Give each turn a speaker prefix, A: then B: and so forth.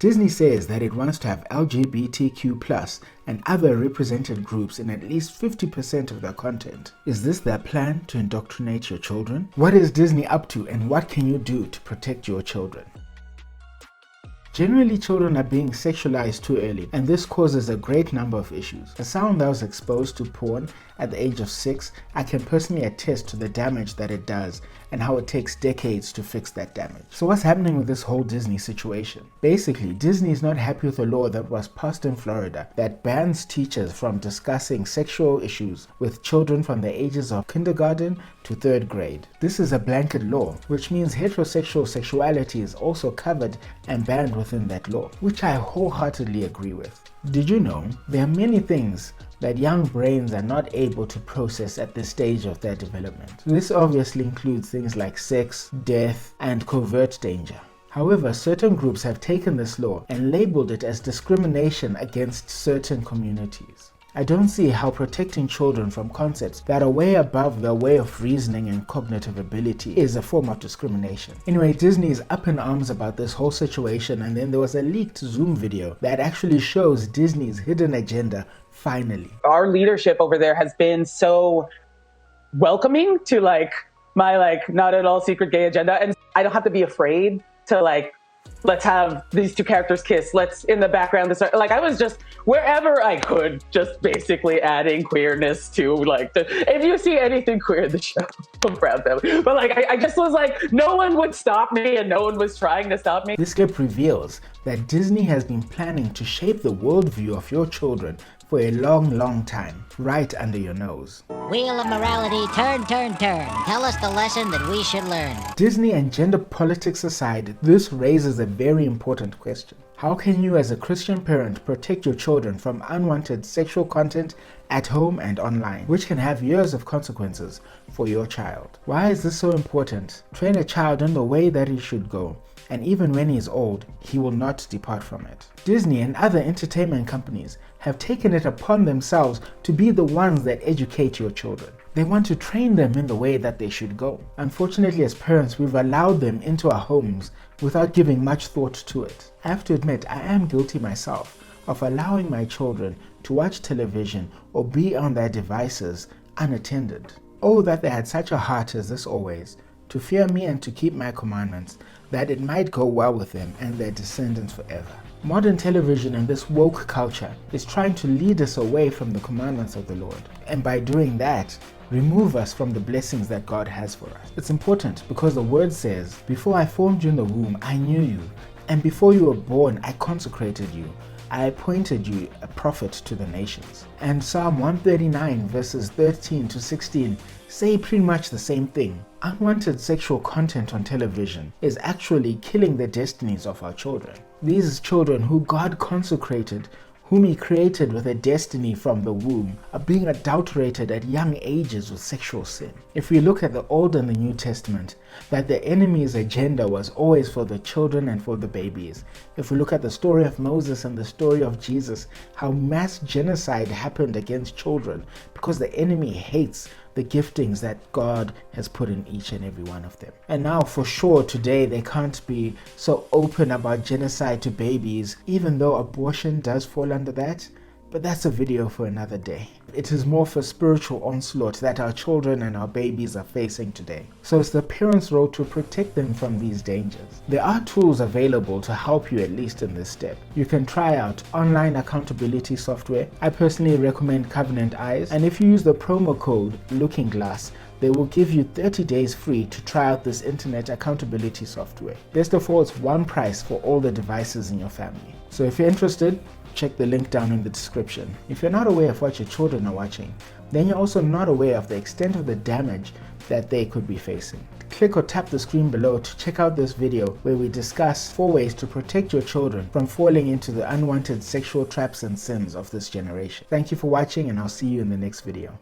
A: Disney says that it wants to have LGBTQ+ and other represented groups in at least 50% of their content. Is this their plan to indoctrinate your children? What is Disney up to, and what can you do to protect your children? Generally, children are being sexualized too early, and this causes a great number of issues. As someone that was exposed to porn at the age of 6, I can personally attest to the damage that it does and how it takes decades to fix that damage. So what's happening with this whole Disney situation? Basically, Disney is not happy with a law that was passed in Florida that bans teachers from discussing sexual issues with children from the ages of kindergarten to 3rd grade. This is a blanket law, which means heterosexual sexuality is also covered and banned within that law, which I wholeheartedly agree with. Did you know there are many things that young brains are not able to process at this stage of their development? This obviously includes things like sex, death, and covert danger. However, certain groups have taken this law and labeled it as discrimination against certain communities. I don't see how protecting children from concepts that are way above their way of reasoning and cognitive ability is a form of discrimination. Anyway, Disney is up in arms about this whole situation, and then there was a leaked Zoom video that actually shows Disney's hidden agenda finally.
B: Our leadership over there has been so welcoming to my not at all secret gay agenda, and I don't have to be afraid to let's have these two characters kiss, let's in the background I was just wherever I could just basically adding queerness to if you see anything queer in the show, I'm proud of them. But I just was no one would stop me and no one was trying to stop me.
A: This clip reveals that Disney has been planning to shape the worldview of your children for a long time, right under your nose.
C: Wheel of morality, turn, turn, turn. Tell us the lesson that we should learn.
A: Disney and gender politics aside, this raises a very important question. How can you as a Christian parent protect your children from unwanted sexual content at home and online, which can have years of consequences for your child? Why is this so important? Train a child in the way that he should go, and even when he is old, he will not depart from it. Disney and other entertainment companies have taken it upon themselves to be the ones that educate your children. They want to train them in the way that they should go. Unfortunately, as parents, we've allowed them into our homes without giving much thought to it. I have to admit, I am guilty myself of allowing my children to watch television or be on their devices unattended. Oh, that they had such a heart as this always, to fear me and to keep my commandments, that it might go well with them and their descendants forever. Modern television and this woke culture is trying to lead us away from the commandments of the Lord, and by doing that, remove us from the blessings that God has for us. It's important because the word says, "Before I formed you in the womb, I knew you, and before you were born, I consecrated you. I appointed you a prophet to the nations." And Psalm 139 verses 13 to 16 say pretty much the same thing. Unwanted sexual content on television is actually killing the destinies of our children. These children who God consecrated, whom He created with a destiny from the womb, are being adulterated at young ages with sexual sin. If we look at the Old and the New Testament, that the enemy's agenda was always for the children and for the babies. If we look at the story of Moses and the story of Jesus, how mass genocide happened against children because the enemy hates the giftings that God has put in each and every one of them. And now for sure today they can't be so open about genocide to babies, even though abortion does fall under that. But that's a video for another day. It is more for spiritual onslaught that our children and our babies are facing today. So it's the parents' role to protect them from these dangers. There are tools available to help you at least in this step. You can try out online accountability software. I personally recommend CovenantEyes, and if you use the promo code LOOKINGGLASS, they will give you 30 days free to try out this internet accountability software. Best of all, it's one price for all the devices in your family. So if you're interested, check the link down in the description. If you're not aware of what your children are watching, then you're also not aware of the extent of the damage that they could be facing. Click or tap the screen below to check out this video where we discuss 4 ways to protect your children from falling into the unwanted sexual traps and sins of this generation. Thank you for watching, and I'll see you in the next video.